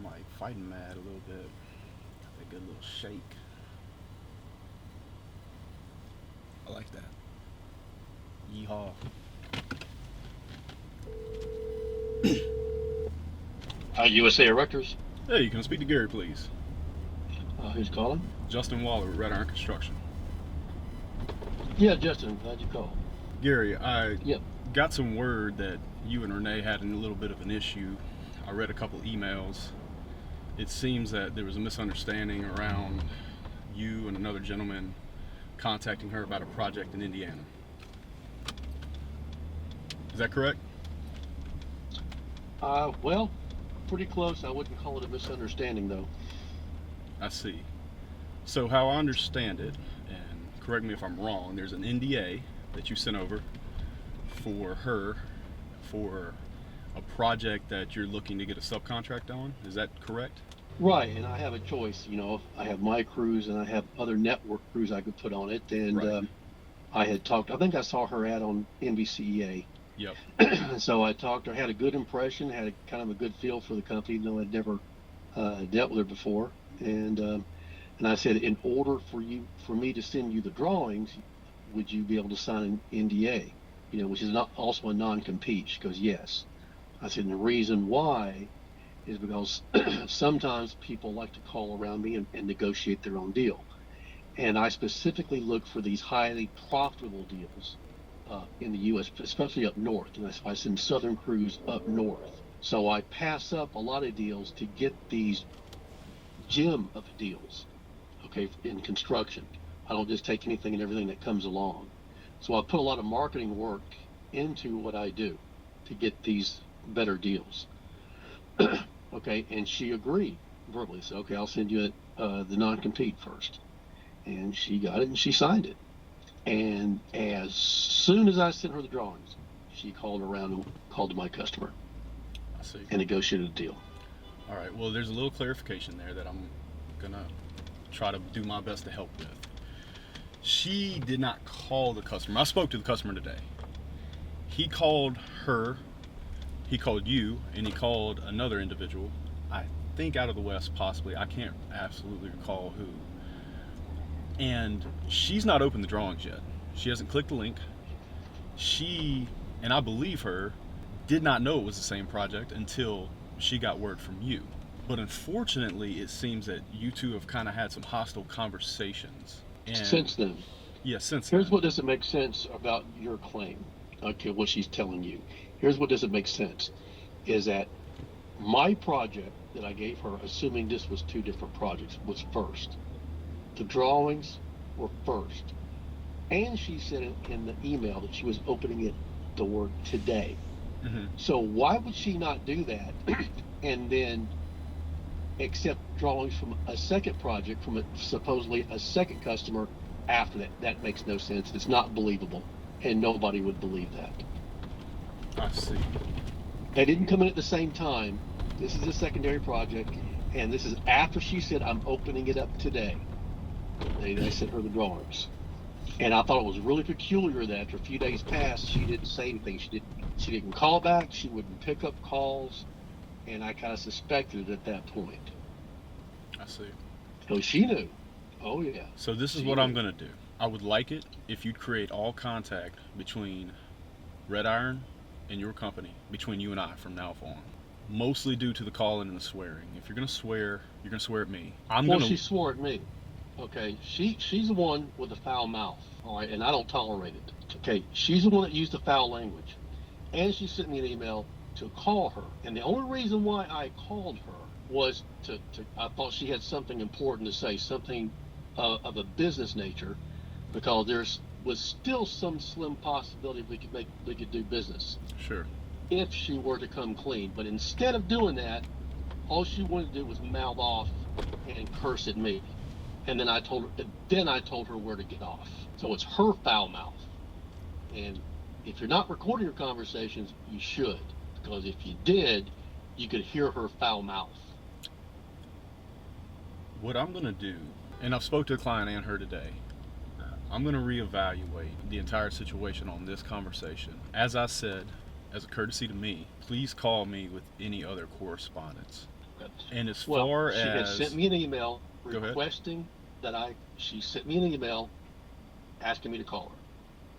I'm like fighting mad a little bit. A good little shake. I like that. Yeehaw. USA Erectors. Hey, can I speak to Gary, please? Who's calling? JWaller with Red Iron Construction. Yeah, Justin, glad you called. Gary, I Yep. got some word that you and Renee had a little bit of an issue. I read a couple emails. It seems that there was a misunderstanding around you and another gentleman contacting her about a project in Indiana. Is that correct? Well, pretty close. I wouldn't call it a misunderstanding, though. I see. So how I understand it, and correct me if I'm wrong, there's an NDA that you sent over for her for a project that you're looking to get a subcontract on. Is that correct? Right, and I have a choice. I have my crews and I have other network crews I could put on it. And Right. I had talked, I think I saw her ad on NBCEA. Yep. So I talked to her, had a good impression, had kind of a good feel for the company, though I'd never dealt with her before. And I said, in order for me to send you the drawings, would you be able to sign an NDA? Which is not also a non-compete. She goes, yes. I said, and the reason why is because sometimes people like to call around me and negotiate their own deal. And I specifically look for these highly profitable deals in the U.S., especially up north. And that's why I send southern crews up north. So I pass up a lot of deals to get these gem of deals, okay, in construction. I don't just take anything and everything that comes along. So I put a lot of marketing work into what I do to get these better deals. Okay, and she agreed verbally. So, okay, I'll send you the non-compete first. And she got it and she signed it. And as soon as I sent her the drawings, she called around and called to my customer I see. and negotiated a deal. All right. Well, there's a little clarification there that I'm gonna try to do my best to help with. She did not call the customer. I spoke to the customer today. He called her, he called you, and he called another individual. I think out of the West, possibly. I can't absolutely recall who. And she's not opened the drawings yet. She hasn't clicked the link. She, and I believe her, did not know it was the same project until she got word from you. But unfortunately, it seems that you two have kind of had some hostile conversations. And Since then, yeah, since here's then. what doesn't make sense about your claim. Okay, what she's telling you. Here's what doesn't make sense is that my project that I gave her, assuming this was two different projects, was first. The drawings were first. And she said in the email that she was opening it the word today. Mm-hmm. So why would she not do that and then accept drawings from a second project from supposedly a second customer after that? That makes no sense. It's not believable, and nobody would believe that. I see. They didn't come in at the same time. This is a secondary project, and this is after she said, I'm opening it up today. They sent her the drawings. And I thought it was really peculiar that after a few days passed, she didn't say anything. She didn't call back. She wouldn't pick up calls. And I kind of suspected it at that point. I see. So she knew. Oh, yeah. So this is She what I'm knew. going to do. I would like it if you'd create all contact between Red Iron and your company, between you and I from now on. Mostly due to the calling and the swearing. If you're going to swear, you're going to swear at me. Well, she swore at me. Okay, she's the one with the foul mouth, all right, and I don't tolerate it. Okay, she's the one that used the foul language, and she sent me an email to call her, and the only reason why I called her was to I thought she had something important to say, something of a business nature, because was still some slim possibility we could do business Sure. if she were to come clean. But instead of doing that, all she wanted to do was mouth off and curse at me. And then I told her where to get off. So it's her foul mouth. And if you're not recording your conversations, you should, because if you did, you could hear her foul mouth. What I'm going to do, and I've spoke to the client and her today, I'm going to reevaluate the entire situation on this conversation. As I said, as a courtesy to me, please call me with any other correspondence. And as Well, far she had as sent me an email Go ahead. requesting that she sent me an email asking me to call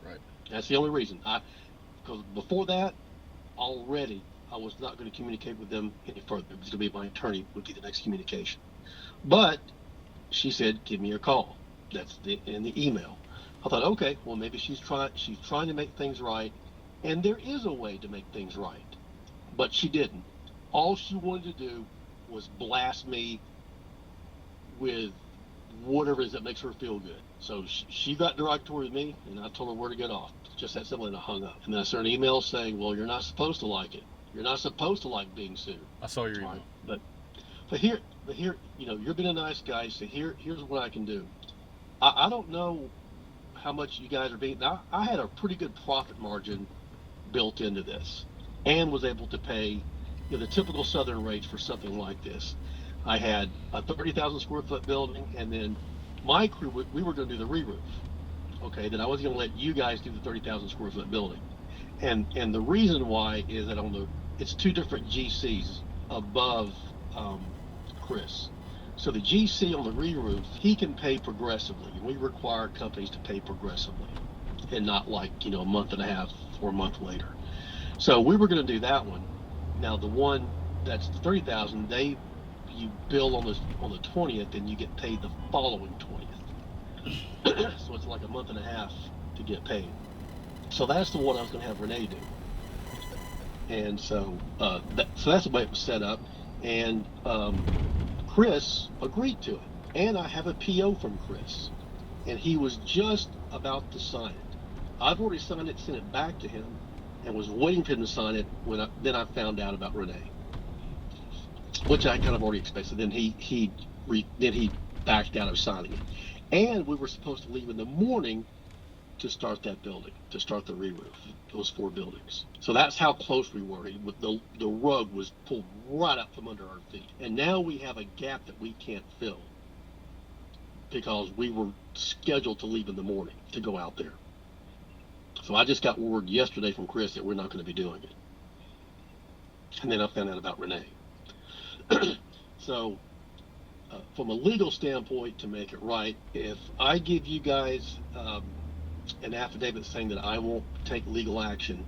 her. Right. That's the only reason. Because before that, already, I was not going to communicate with them any further. It was going to be my attorney would be the next communication. But she said, give me a call. That's in the email. I thought, okay, well, maybe she's trying to make things right. And there is a way to make things right. But she didn't. All she wanted to do was blast me with whatever it is that makes her feel good. So she got derogatory with me, and I told her where to get off. Just that simple, and I hung up. And then I sent an email saying, well, you're not supposed to like it. You're not supposed to like being sued. I saw your email. Right. But here, you're being a nice guy, so here's what I can do. I don't know how much you guys are being. Now, I had a pretty good profit margin built into this, and was able to pay the typical Southern rates for something like this. I had a 30,000 square foot building, and then my crew, we were going to do the re-roof. Okay, then I was going to let you guys do the 30,000 square foot building. And the reason why is that it's two different GCs above Chris. So the GC on the re-roof, he can pay progressively. We require companies to pay progressively, and not like, a month and a half or a month later. So we were going to do that one. Now the one that's 30,000, you bill on the 20th, and you get paid the following 20th. So it's like a month and a half to get paid. So that's the one I was going to have Renee do. And so that's the way it was set up. And Chris agreed to it. And I have a PO from Chris. And he was just about to sign it. I've already signed it, sent it back to him, and was waiting for him to sign it then I found out about Renee, which I kind of already expected. Then he backed out of signing it. And we were supposed to leave in the morning to start that building, to start the re-roof, those 4 buildings. So that's how close we were. The rug was pulled right up from under our feet. And now we have a gap that we can't fill because we were scheduled to leave in the morning to go out there. So I just got word yesterday from Chris that we're not going to be doing it. And then I found out about Renee. So from a legal standpoint, to make it right, if I give you guys an affidavit saying that I won't take legal action,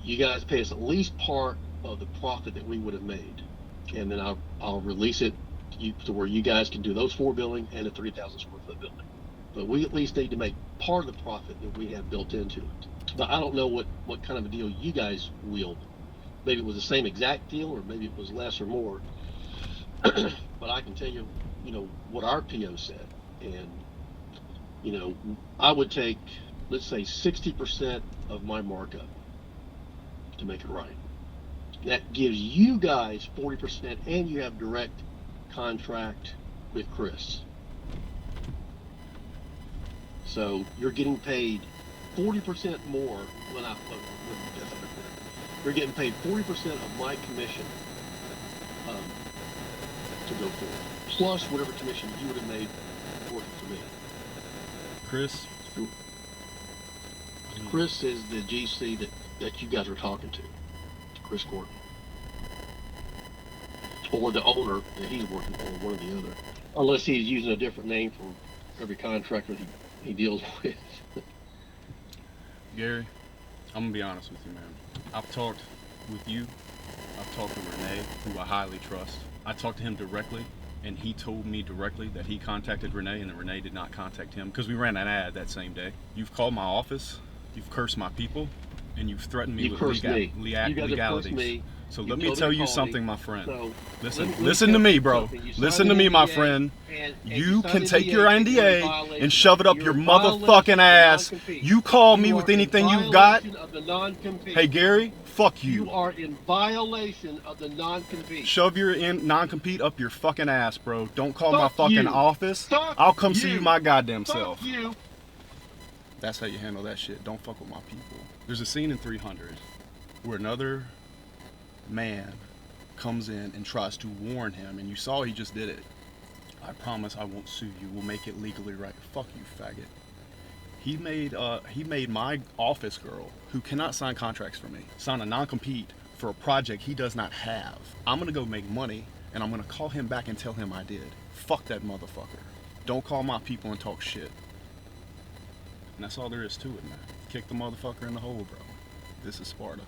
you guys pay us at least part of the profit that we would have made, and then I'll release it to where you guys can do those 4 buildings and a 30,000 square foot building. But we at least need to make part of the profit that we have built into it. But I don't know what kind of a deal you guys wield. Maybe it was the same exact deal, or maybe it was less or more. But I can tell you, what our PO said. And, I would take, let's say, 60% of my markup to make it right. That gives you guys 40%, and you have direct contract with Chris. So you're getting paid 40% more you're getting paid 40% of my commission to go forward, plus whatever commission you would have made working for me. Chris is the GC that you guys are talking to, Chris Gordon, or the owner that he's working for, one or the other, unless he's using a different name for every contractor he deals with. Gary, I'm gonna be honest with you, man. I've talked with you. I've talked to Renee, who I highly trust. I talked to him directly, and he told me directly that he contacted Renee, and that Renee did not contact him because we ran an ad that same day. You've called my office, you've cursed my people, and you've threatened me with legalities. So let me tell you something, my friend. Listen to me, bro. Listen to me, my friend. You can take your NDA and shove it up your motherfucking ass. You call me with anything you've got. Hey, Gary, fuck you. You are in violation of the non-compete. Shove your non-compete up your fucking ass, bro. Don't call my fucking office. I'll come see you my goddamn self. That's how you handle that shit. Don't fuck with my people. There's a scene in 300 where another man comes in and tries to warn him, and you saw he just did it. I promise I won't sue you. We'll make it legally right. Fuck you, faggot. He made my office girl, who cannot sign contracts for me, sign a non-compete for a project he does not have. I'm gonna go make money, and I'm gonna call him back and tell him I did. Fuck that motherfucker. Don't call my people and talk shit. And that's all there is to it, man. Kick the motherfucker in the hole, bro. This is Sparta.